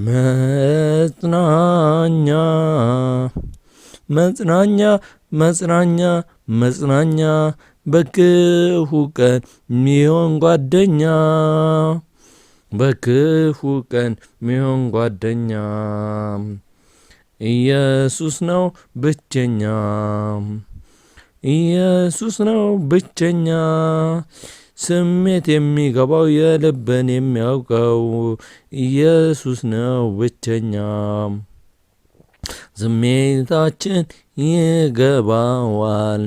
መጽናኛ መጽናኛ መጽናኛ መጽናኛ በክፉ ቀን ሚሆን ጓደኛ በክፉ ቀን ሚሆን ጓደኛ ኢየሱስ ነው ብቸኛ ኢየሱስ ነው ብቸኛ ስሜት የሚገባው የልብን የሚያውቀው ኢየሱስ ነው ብቸኛ ስሜታችን ይገባዋል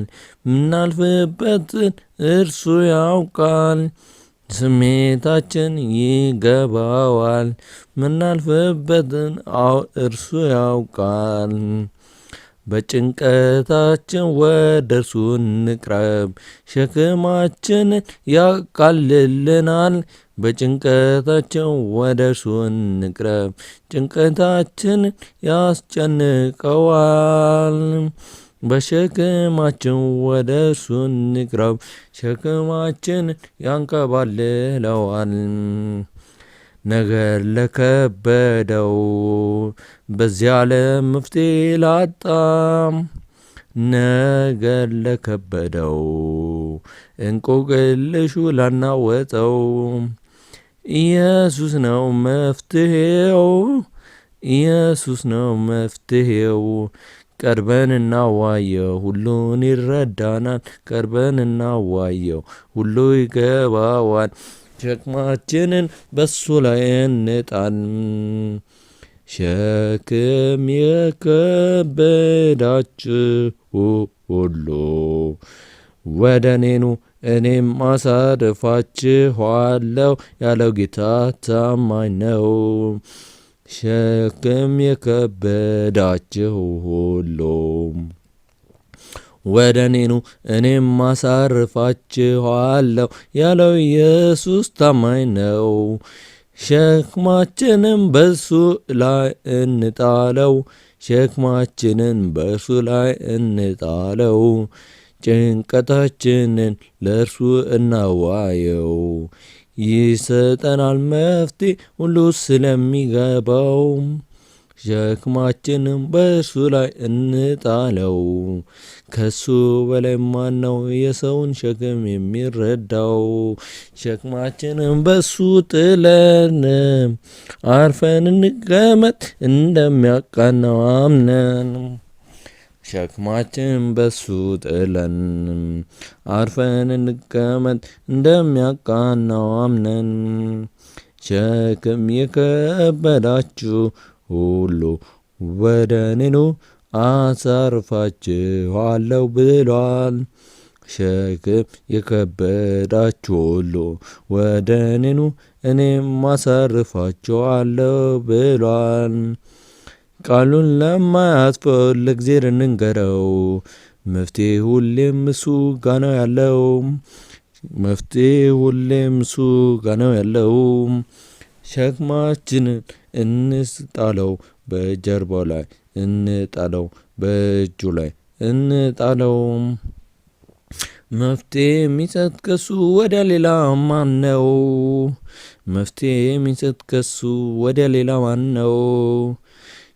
ምናልፍበትን እርሱ ያውቃል ስሜታችን ይገባዋል ምናልፍበትን እርሱ ያውቃል በጭንቀታችን ወደ እርሱ እንቅረብ ሸክማችንን ያቃልልናል በጭንቀታችን ወደ እርሱ እንቅረብ ጭንቀታችንን ያስጨንቀዋል በሸክማችን ወደ እርሱ እንቅረብ ሸክማችንን ያንከባልለዋል ነገር ለከበደው በዚህ ዓለም መፍትሔ ላጣ ነገር ለከበደው እንቆቅልሹ ላናወጠው ኢየሱስ ነው መፍትሔው ኢየሱስ ነው መፍትሔው ቀርበን እናዋየው ሁሉን ይረዳናል ቀርበን እናዋየው ሁሉ ይገባዋል ሸክማችንን በሱ ላይ እንጣል ሸክም የከበዳችሁ ሁሉ ወደ እኔ ኑ እኔም አሳርፋችኋለሁ ያለው ጌታ ታማኝ ነው ሸክም የከበዳችሁ ሁሉ ወደ እኔ ኑ እኔም አሳርፋችኋለሁ ያለው ኢየሱስ ታማኝ ነው ሸክማችንን በእርሱ ላይ እንጣለው ሸክማችንን በእርሱ ላይ እንጣለው ጭንቀታችንን ለእርሱ እናዋየው ይሰጠናል መፍትሔ ሁሉ ስለሚገባው ሸክማችንን በእርሱ ላይ እንጣለው ከሱ በላይ ማን ነው የሰውን ሸክም የሚረዳው ሸክማችንን በሱ ጥለን አርፈን እንቀመጥ እንደሚያቃናው አምነን ሸክማችንን በሱ ጥለን አርፈን እንቀመጥ እንደሚያቃናው አምነን ሸክም የከበዳችሁ ሁሉ ወደ እኔ ኑ አሳርፋችኋለሁ ብሏል ሸክም የከበዳችሁ ሁሉ ወደ እኔ ኑ እኔም አሳርፋችኋለሁ ብሏል ቃሉን ለማያጥፈው ለእግዚአብሔር እንንገረው መፍትሔ ሁሌም እሱ ጋ ነው ያለው መፍትሔ ሁሌም እሱ ጋ ነው ያለው ሸክማችንን እንጣለው በጀርባው ላይ እንጣለው በእጁ ላይ እንጣለው መፍትሔ የሚሰጥ ከሱ ወደ ሌላ ማን ነው መፍትሔ የሚሰጥ ከሱ ወደ ሌላ ማን ነው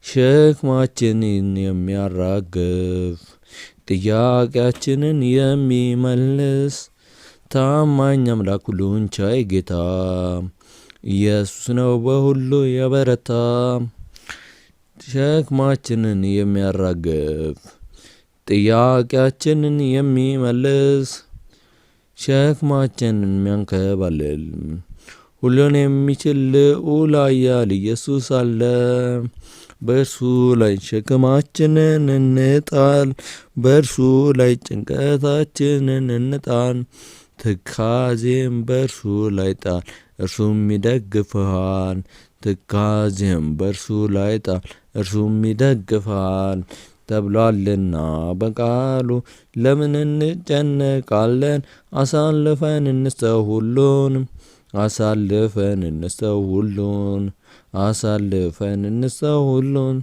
ሸክማችንን የሚያራግፍ ጥያቄያችንን የሚመልስ ታማኝ አምላክ ሁሉን ቻይ ጌታ ኢየሱስ ነው በሁሉ የበረታ ሸክማችንን የሚያራግፍ ጥያቄያችንን የሚመልስ ሸክማችንን የሚያንከባልል ሁሉን የሚችል ልዑል ኃያል ኢየሱስ አለ በእርሱ ላይ ሸክማችንን እንጣል በእርሱ ላይ ጭንቀታችንን እንጣል ትካዜም በእርሱ ላይ ጣል እርሱም ይደግፍሃል ትካዜም በእርሱ ላይ ጣል እርሱም ይደግፍሃል ተብሏልና በቃሉ ለምን እንጨነቃለን አሳልፈን እንስጠው ሁሉን አሳልፈን እንስጠው ሁሉን